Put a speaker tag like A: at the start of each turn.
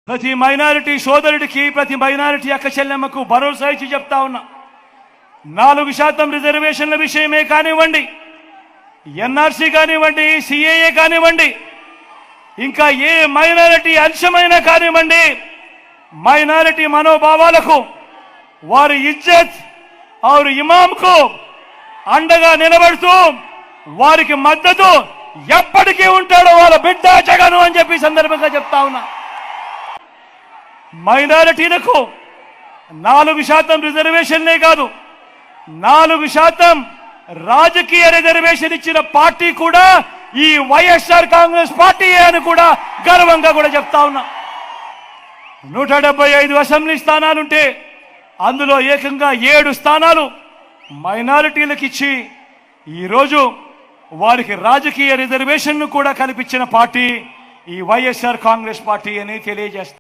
A: ప్రతి మైనారిటీ సోదరుడికి, ప్రతి మైనారిటీ అక్క చెల్లెమ్మకు భరోసా ఇచ్చి చెప్తా ఉన్నా, 4% రిజర్వేషన్ల విషయమే కానివ్వండి, ఎన్ఆర్సీ కానివ్వండి, సిఏఏ కానివ్వండి, ఇంకా ఏ మైనారిటీ అంశమైనా కానివ్వండి, మైనారిటీ మనోభావాలకు, వారి ఇజ్జత్ और ఇమాంకు అండగా నిలబడుతూ వారికి మద్దతు ఎప్పటికీ ఉంటాడో వాళ్ళ బిడ్డ జగన్ అని చెప్పి సందర్భంగా చెప్తా ఉన్నా. మైనారిటీలకు 4% రిజర్వేషన్లే కాదు, 4% రాజకీయ రిజర్వేషన్ ఇచ్చిన పార్టీ కూడా ఈ వైఎస్ఆర్ కాంగ్రెస్ పార్టీ అని కూడా గర్వంగా కూడా చెప్తా ఉన్నా. 175 అసెంబ్లీ స్థానాలుంటే అందులో ఏకంగా 7 స్థానాలు మైనారిటీలకు ఇచ్చి ఈరోజు వారికి రాజకీయ రిజర్వేషన్ను కూడా కల్పించిన పార్టీ ఈ వైఎస్ఆర్ కాంగ్రెస్ పార్టీ అని తెలియజేస్తారు.